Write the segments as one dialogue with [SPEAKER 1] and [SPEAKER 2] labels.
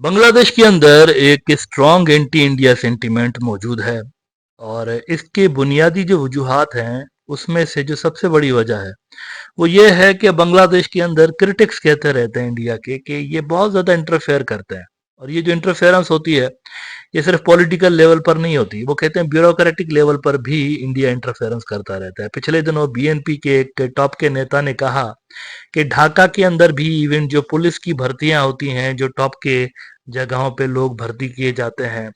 [SPEAKER 1] बांग्लादेश के अंदर एक स्ट्रॉन्ग एंटी इंडिया सेंटीमेंट मौजूद है और इसके बुनियादी जो वजूहात हैं उसमें से जो सबसे बड़ी वजह है वो ये है कि बांग्लादेश के अंदर क्रिटिक्स कहते रहते हैं इंडिया के कि ये बहुत ज़्यादा इंटरफेयर करते हैं। और ये जो इंटरफेरेंस होती है ये सिर्फ पॉलिटिकल लेवल पर नहीं होती, वो कहते हैं ब्यूरोक्रेटिक लेवल पर भी इंडिया इंटरफेरेंस करता रहता है। पिछले दिनों बीएनपी के एक टॉप के नेता ने कहा कि ढाका के अंदर भी इवन जो पुलिस की भर्तियां होती हैं, जो टॉप के जगहों पे लोग भर्ती किए जाते हैं,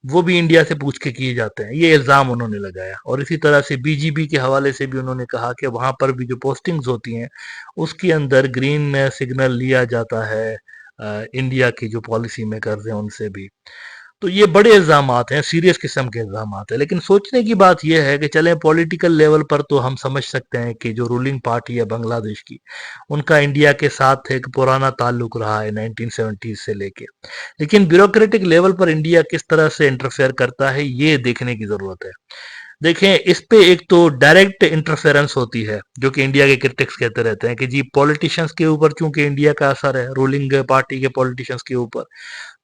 [SPEAKER 1] वो भी इंडिया से पूछ के किए जाते हैं। ये इल्ज़ाम उन्होंने लगाया। और इसी तरह से बीजीबी के हवाले से भी उन्होंने कहा कि वहाँ पर भी जो पोस्टिंग्स होती हैं उसके अंदर ग्रीन सिग्नल लिया जाता है इंडिया की जो पॉलिसी मेकर्स हैं उनसे भी। तो ये बड़े इल्ज़ामात हैं, सीरियस किस्म के इल्ज़ामात हैं। लेकिन सोचने की बात यह है कि चलें पॉलिटिकल लेवल पर तो हम समझ सकते हैं कि जो रूलिंग पार्टी है बांग्लादेश की, उनका इंडिया के साथ एक पुराना ताल्लुक रहा है 1970 से लेके। लेकिन ब्यूरोक्रेटिक लेवल पर इंडिया किस तरह से इंटरफेयर करता है ये देखने की ज़रूरत है। देखें, इस पे एक तो डायरेक्ट इंटरफेरेंस होती है जो कि इंडिया के क्रिटिक्स कहते रहते हैं कि जी पॉलिटिशियंस के ऊपर चूंकि इंडिया का असर है, रूलिंग पार्टी के पॉलिटिशियंस के ऊपर,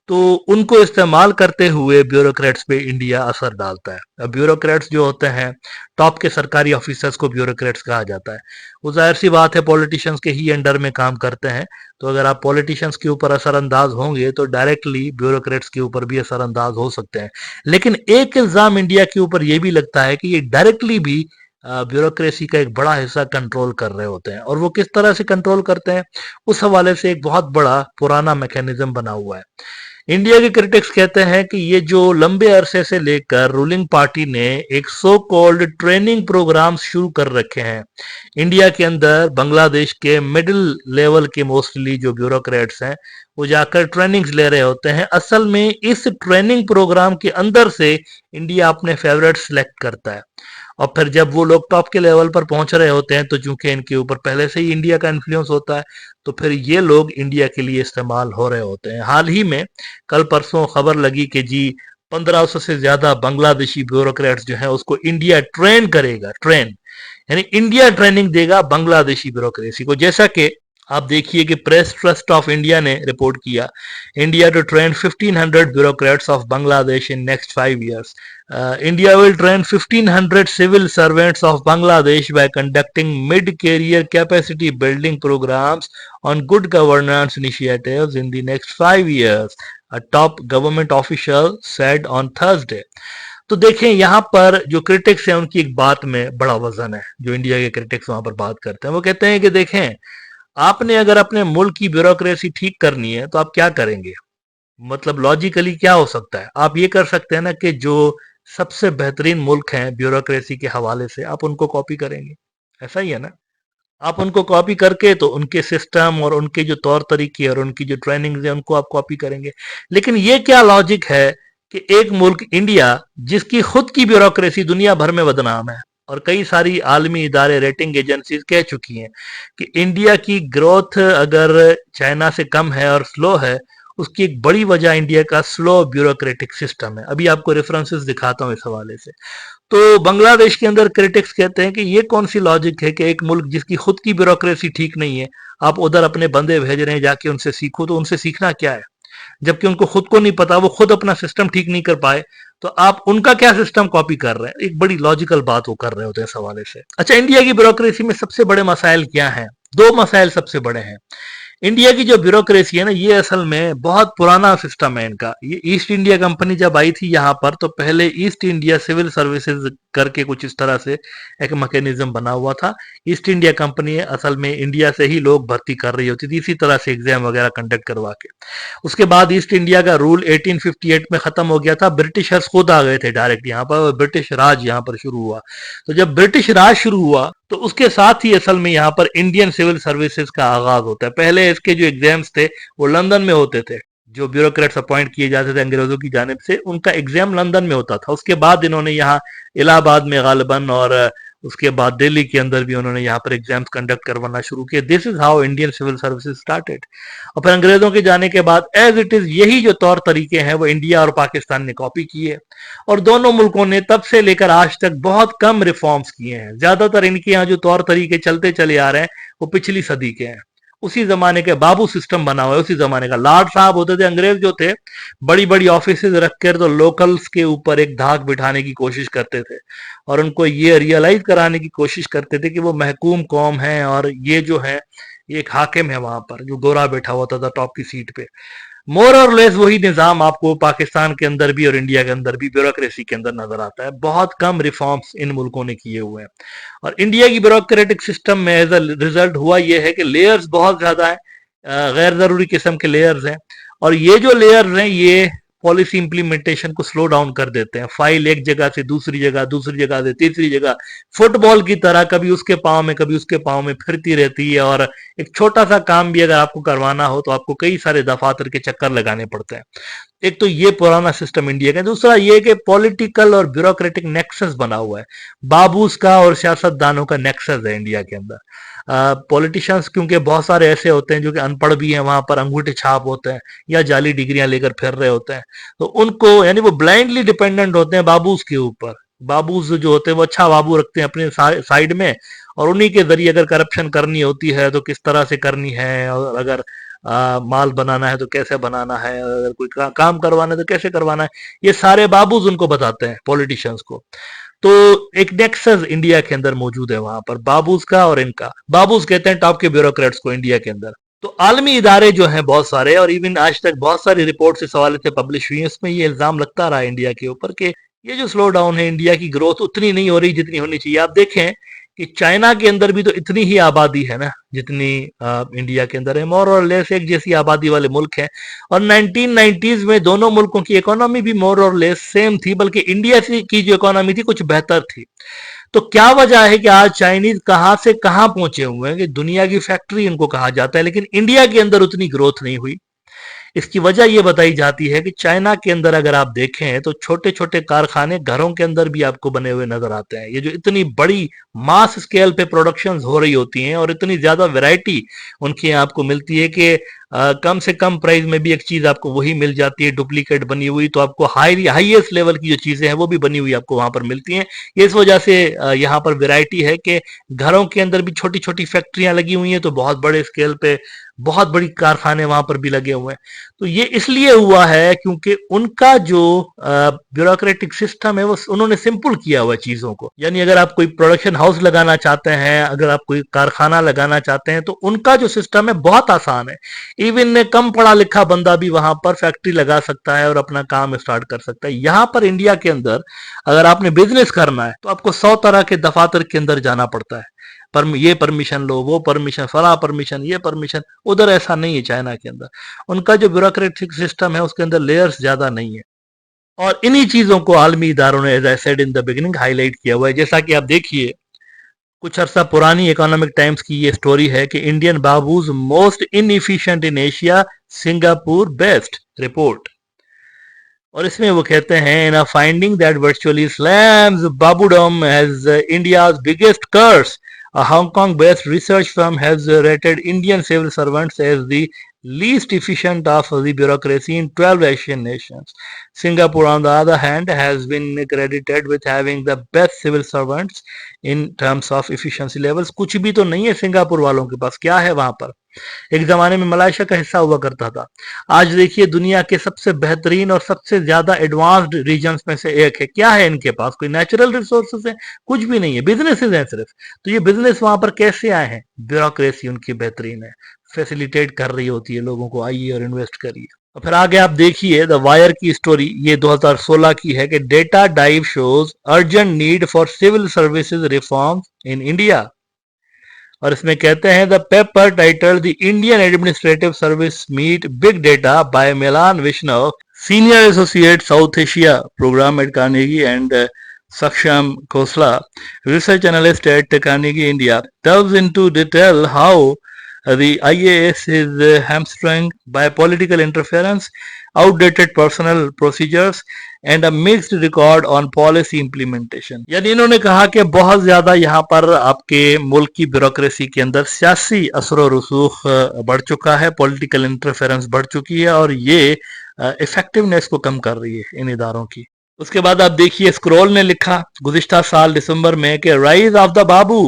[SPEAKER 1] तो उनको इस्तेमाल करते हुए ब्यूरोक्रेट्स पे इंडिया असर डालता है। अब ब्यूरोक्रेट्स जो होते हैं, टॉप के सरकारी ऑफिसर्स को ब्यूरोक्रेट्स कहा जाता है। वो जाहिर सी बात है पॉलिटिशियंस के ही अंडर में काम करते हैं। तो अगर आप पॉलिटिशियंस के ऊपर असरअंदाज होंगे तो डायरेक्टली ब्यूरोक्रेट्स के ऊपर भी असरअंदाज हो सकते हैं। लेकिन एक इल्जाम इंडिया के ऊपर यह भी लगता है कि ये डायरेक्टली भी ब्यूरोक्रेसी का एक बड़ा हिस्सा कंट्रोल कर रहे होते हैं। और वो किस तरह से कंट्रोल करते हैं, उस हवाले से एक बहुत बड़ा पुराना मैकेनिज्म बना हुआ है। इंडिया के क्रिटिक्स कहते हैं कि ये जो लंबे अरसे से लेकर रूलिंग पार्टी ने एक सो कॉल्ड ट्रेनिंग प्रोग्राम शुरू कर रखे हैं इंडिया के अंदर, बांग्लादेश के मिडिल लेवल के मोस्टली जो ब्यूरोक्रेट्स हैं वो जाकर ट्रेनिंग्स ले रहे होते हैं। असल में इस ट्रेनिंग प्रोग्राम के अंदर से इंडिया अपने फेवरेट सेलेक्ट करता है। और फिर जब वो लोग टॉप के लेवल पर पहुंच रहे होते हैं तो चूंकि इनके ऊपर पहले से ही इंडिया का इन्फ्लुएंस होता है, तो फिर ये लोग इंडिया के लिए इस्तेमाल हो रहे होते हैं। हाल ही में कल परसों खबर लगी कि जी 1500 से ज्यादा बांग्लादेशी ब्यूरोक्रेट्स जो है उसको इंडिया ट्रेन करेगा, ट्रेन यानी इंडिया ट्रेनिंग देगा बांग्लादेशी ब्यूरोक्रेसी को। जैसा कि आप देखिए कि प्रेस ट्रस्ट ऑफ इंडिया ने रिपोर्ट किया, India to train 1500 bureaucrats of Bangladesh in next 5 years. India will train 1500 civil servants of Bangladesh by conducting mid-career capacity building programs on good governance initiatives in the next 5 years, a top government official said on Thursday. तो देखें यहाँ पर जो critics हैं उनकी एक बात में बड़ा वजन है। जो इंडिया के क्रिटिक्स वहां पर बात करते हैं वो कहते हैं कि देखें, आपने अगर अपने मुल्क की ब्यूरोक्रेसी ठीक करनी है तो आप क्या करेंगे। मतलब लॉजिकली क्या हो सकता है, आप ये कर सकते हैं ना कि जो सबसे बेहतरीन मुल्क हैं ब्यूरोक्रेसी के हवाले से आप उनको कॉपी करेंगे। ऐसा ही है ना, आप उनको कॉपी करके तो उनके सिस्टम और उनके जो तौर तरीके और उनकी जो ट्रेनिंग है उनको आप कॉपी करेंगे। लेकिन ये क्या लॉजिक है कि एक मुल्क इंडिया जिसकी खुद की ब्यूरोक्रेसी दुनिया भर में बदनाम है और कई सारी आलमी इदारे रेटिंग एजेंसीज कह चुकी हैं कि इंडिया की ग्रोथ अगर चाइना से कम है और स्लो है, उसकी एक बड़ी वजह इंडिया का स्लो ब्यूरोक्रेटिक सिस्टम है। अभी आपको रेफरेंसेस दिखाता हूं इस हवाले से। तो बांग्लादेश के अंदर क्रिटिक्स कहते हैं कि ये कौन सी लॉजिक है कि एक मुल्क जिसकी खुद की ब्यूरोक्रेसी ठीक नहीं है, आप उधर अपने बंदे भेज रहे हैं जाके उनसे सीखो। तो उनसे सीखना क्या है जबकि उनको खुद को नहीं पता, वो खुद अपना सिस्टम ठीक नहीं कर पाए, तो आप उनका क्या सिस्टम कॉपी कर रहे हैं। एक बड़ी लॉजिकल बात वो कर रहे होते हैं इस हवाले से। अच्छा, इंडिया की ब्यूरोक्रेसी में सबसे बड़े मसाइल क्या हैं? दो मसाइल सबसे बड़े हैं। इंडिया की जो ब्यूरोक्रेसी है ना, ये असल में बहुत पुराना सिस्टम है इनका। ये ईस्ट इंडिया कंपनी जब आई थी यहाँ पर तो पहले ईस्ट इंडिया सिविल सर्विसेज करके कुछ इस तरह से एक मैकेनिज्म बना हुआ था। ईस्ट इंडिया कंपनी असल में इंडिया से ही लोग भर्ती कर रही होती थी इसी तरह से एग्जाम वगैरह कंडक्ट करवा के। उसके बाद ईस्ट इंडिया का रूल 1858 में खत्म हो गया था, ब्रिटिशर्स खुद आ गए थे डायरेक्ट यहाँ पर, ब्रिटिश राज यहाँ पर शुरू हुआ। तो जब ब्रिटिश राज शुरू हुआ तो उसके साथ ही असल में यहाँ पर इंडियन सिविल सर्विसेज का आगाज होता है। पहले इसके जो एग्जाम्स थे वो लंदन में होते थे, जो ब्यूरोक्रेट्स अपॉइंट किए जाते थे अंग्रेजों की जानिब से, उनका एग्जाम लंदन में होता था। उसके बाद इन्होंने यहाँ इलाहाबाद में गालिबन और उसके बाद दिल्ली के अंदर भी उन्होंने यहाँ पर एग्जाम्स कंडक्ट करवाना शुरू किए। This is how Indian civil services started. और फिर अंग्रेजों के जाने के बाद एज इट इज यही जो तौर तरीके हैं वो इंडिया और पाकिस्तान ने कॉपी किए और दोनों मुल्कों ने तब से लेकर आज तक बहुत कम रिफॉर्म्स किए हैं। ज्यादातर इनके यहाँ जो तौर तरीके चलते चले आ रहे हैं वो पिछली सदी के हैं। उसी जमाने के बाबू सिस्टम बना हुआ है, उसी जमाने का। लॉर्ड साहब होते थे अंग्रेज जो थे, बड़ी बड़ी ऑफिस रख कर तो लोकल्स के ऊपर एक धाक बिठाने की कोशिश करते थे और उनको ये रियलाइज कराने की कोशिश करते थे कि वो महकूम कौम है और ये जो है ये एक हाकिम है वहां पर जो गोरा बैठा हुआ था टॉप की सीट पे। मोर और लेस वही निजाम आपको पाकिस्तान के अंदर भी और इंडिया के अंदर भी ब्यूरोक्रेसी के अंदर नजर आता है। बहुत कम रिफॉर्म्स इन मुल्कों ने किए हुए हैं और इंडिया की ब्यूरोक्रेटिक सिस्टम में एज अ रिजल्ट हुआ यह है कि लेयर्स बहुत ज्यादा है, गैर जरूरी किस्म के लेयर्स हैं और ये जो लेयर्स हैं ये पॉलिसी इंप्लीमेंटेशन को स्लो डाउन कर देते हैं। फाइल एक जगह से दूसरी जगह से तीसरी जगह फुटबॉल की तरह कभी उसके पांव में कभी उसके पांव में फिरती रहती है और एक छोटा सा काम भी अगर आपको करवाना हो तो आपको कई सारे दफातर के चक्कर लगाने पड़ते हैं। एक तो ये पुराना सिस्टम इंडिया का। दूसरा ये कि पॉलिटिकल और ब्यूरोक्रेटिक नेक्सस बना हुआ है, बाबूस का और सियासतदानों का नेक्सस है इंडिया के अंदर। पॉलिटिशियंस क्योंकि बहुत सारे ऐसे होते हैं जो कि अनपढ़ भी हैं, वहां पर अंगूठे छाप होते हैं या जाली डिग्रियां लेकर फिर रहे होते हैं, तो उनको यानी वो ब्लाइंडली डिपेंडेंट होते हैं बाबूस के ऊपर। बाबूस जो होते हैं वो अच्छा बाबू रखते हैं अपने साइड में और उन्हीं के जरिए अगर करप्शन करनी होती है तो किस तरह से करनी है और अगर माल बनाना है तो कैसे बनाना है, अगर कोई काम करवाना है तो कैसे करवाना है, ये सारे बाबूज उनको बताते हैं पॉलिटिशियंस को। तो एक नेक्सस इंडिया के अंदर मौजूद है वहां पर बाबूज का और इनका। बाबूज कहते हैं टॉप के ब्यूरोक्रेट्स को इंडिया के अंदर। तो आलमी इदारे जो हैं बहुत सारे और इवन आज तक बहुत सारी रिपोर्ट्स इस हवाले से पब्लिश हुई हैं, इसमें ये इल्जाम लगता रहा इंडिया के ऊपर कि ये जो स्लो डाउन है इंडिया की ग्रोथ उतनी नहीं हो रही जितनी होनी चाहिए। आप देखें कि चाइना के अंदर भी तो इतनी ही आबादी है ना जितनी इंडिया के अंदर है, मोर और लेस एक जैसी आबादी वाले मुल्क हैं और 1990s में दोनों मुल्कों की इकोनॉमी भी मोर और लेस सेम थी, बल्कि इंडिया की जो इकोनॉमी थी कुछ बेहतर थी। तो क्या वजह है कि आज चाइनीज कहां से कहां पहुंचे हुए हैं कि दुनिया की फैक्ट्री इनको कहा जाता है, लेकिन इंडिया के अंदर उतनी ग्रोथ नहीं हुई। इसकी वजह यह बताई जाती है कि चाइना के अंदर अगर आप देखें तो छोटे छोटे कारखाने घरों के अंदर भी आपको बने हुए नजर आते हैं। ये जो इतनी बड़ी मास स्केल पे प्रोडक्शन हो रही होती हैं और इतनी ज्यादा वैरायटी उनके यहाँ आपको मिलती है कि कम से कम प्राइस में भी एक चीज आपको वही मिल जाती है डुप्लीकेट बनी हुई, तो आपको हाईएस्ट लेवल की जो चीजें हैं वो भी बनी हुई आपको वहां पर मिलती हैं। ये इस वजह से यहाँ पर वैरायटी है कि घरों के अंदर भी छोटी छोटी फैक्ट्रियां लगी हुई हैं तो बहुत बड़े स्केल पे बहुत बड़ी कारखाने वहां पर भी लगे हुए हैं। तो ये इसलिए हुआ है क्योंकि उनका जो ब्यूरोक्रेटिक सिस्टम है वो उन्होंने सिंपल किया हुआ है चीजों को। यानी अगर आप कोई प्रोडक्शन हाउस लगाना चाहते हैं, अगर आप कोई कारखाना लगाना चाहते हैं तो उनका जो सिस्टम है बहुत आसान है। इवन कम पढ़ा लिखा बंदा भी वहां पर फैक्ट्री लगा सकता है और अपना काम स्टार्ट कर सकता है। यहां पर इंडिया के अंदर अगर आपने बिजनेस करना है तो आपको 100 तरह के दफातर के अंदर जाना पड़ता है, पर ये परमिशन लो, वो परमिशन, फला परमिशन, ये परमिशन। उधर ऐसा नहीं है चाइना के अंदर। उनका जो ब्यूरोक्रेटिक सिस्टम है उसके अंदर लेयर्स ज्यादा नहीं है और इन्हीं चीजों को आलमी इदारों ने as I said in the beginning highlight किया हुआ है। जैसा कि आप देखिए कुछ अरसा पुरानी इकोनॉमिक टाइम्स की ये स्टोरी है कि Indian babus most inefficient in Asia, Singapore best report. और इसमें वो कहते हैं in a finding that virtually slams babudom as India's biggest curse, a Hong Kong based research firm has rated Indian civil servants as the least efficient of the bureaucracy in 12 Asian nations. Singapore, on the other hand, has been credited with having the best civil servants in terms of efficiency levels. कुछ भी तो नहीं है Singapore वालों के पास, क्या है वहां पर? एक जमाने में मलेशिया का हिस्सा हुआ करता था। आज देखिए दुनिया के सबसे बेहतरीन और सबसे ज्यादा एडवांस्ड रीजन्स में से एक है। क्या है इनके पास? कोई नेचुरल रिसोर्सेज है? कुछ भी नहीं है, बिजनेसेस हैं सिर्फ। तो ये बिजनेस वहां पर कैसे आए हैं? ब्यूरोक्रेसी उनकी बेहतरीन है, फैसिलिटेट कर रही होती है लोगों को, आइए और इन्वेस्ट करिए। और फिर आगे आप देखिए द वायर की स्टोरी, ये 2016 की है कि data dive shows urgent need for civil services reform in India. और इसमें कहते हैं the paper title the Indian administrative service meet big data by Milan Vaishnav, senior associate South Asia programme at Carnegie and Saksham Khosla, research analyst at Carnegie India, delves into detail how the IAS is hamstrung by political interference, outdated personnel procedures, and a mixed record on policy implementation. यानी इन्होंने कहा कि बहुत ज्यादा यहाँ पर आपके मुल्क की ब्यूरोक्रेसी के अंदर सियासी असर रसूख बढ़ चुका है, पॉलिटिकल इंटरफेरेंस बढ़ चुकी है और ये इफेक्टिवनेस को कम कर रही है इन इदारों की। उसके बाद आप देखिए स्क्रोल ने लिखा गुज़िश्ता साल दिसंबर में कि rise of the babu,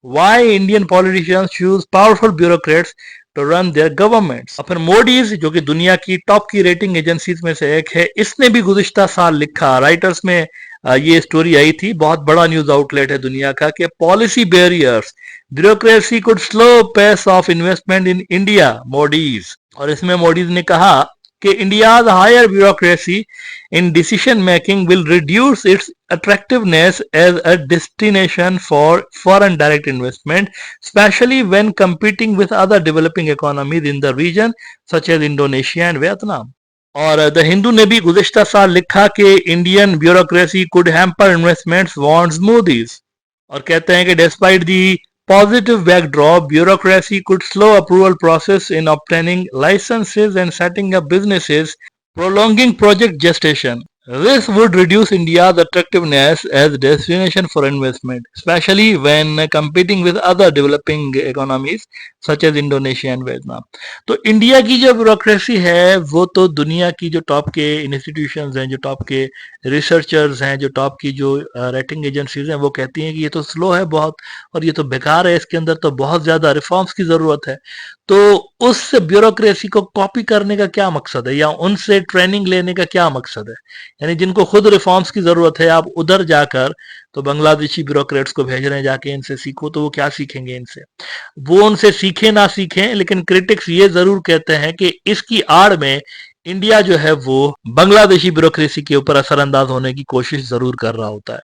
[SPEAKER 1] why Indian politicians choose powerful bureaucrats to run their governments. और फिर मोडीज जो कि दुनिया की टॉप की रेटिंग एजेंसीज में से एक है, इसने भी गुज़िश्ता साल लिखा, राइटर्स में ये स्टोरी आई थी, बहुत बड़ा न्यूज आउटलेट है दुनिया का, कि policy barriers bureaucracy could slow pace of investment in India, Moody's. और इसमें मोडीज ने कहा कि India's higher bureaucracy in decision making will reduce its attractiveness as a destination for foreign direct investment, especially when competing with other developing economies in the region such as Indonesia and Vietnam. और the Hindu ने भी गुज़िश्ता साल लिखा कि Indian bureaucracy could hamper investments wants Modi's, और कहते हैं कि despite the positive backdrop, bureaucracy could slow approval process in obtaining licenses and setting up businesses, prolonging project gestation. This would reduce India's attractiveness as a destination for investment, especially when competing with other developing economies such as Indonesia and Vietnam. तो India की जो bureaucracy है वो तो दुनिया की जो top के इंस्टीट्यूशंस हैं, जो टॉप के रिसर्चर्स हैं, जो टॉप की जो रेटिंग एजेंसीज हैं, वो कहती हैं कि ये तो स्लो है बहुत और ये तो बेकार है, इसके अंदर तो बहुत ज़्यादा रिफॉर्म्स की ज़रूरत है। तो उस ब्यूरोक्रेसी को कॉपी करने का क्या मकसद है, या उनसे ट्रेनिंग लेने का क्या मकसद है? यानी जिनको खुद रिफॉर्म्स की ज़रूरत है, आप उधर जाकर तो बांग्लादेशी ब्यूरोक्रेट्स को भेज रहे हैं, जाके इनसे सीखो, तो वो क्या सीखेंगे इनसे? वो उनसे सीखे ना सीखें, लेकिन क्रिटिक्स ये ज़रूर कहते हैं कि इसकी आड़ में इंडिया जो है वो बांग्लादेशी ब्यूरोक्रेसी के ऊपर असरअंदाज होने की कोशिश ज़रूर कर रहा होता है।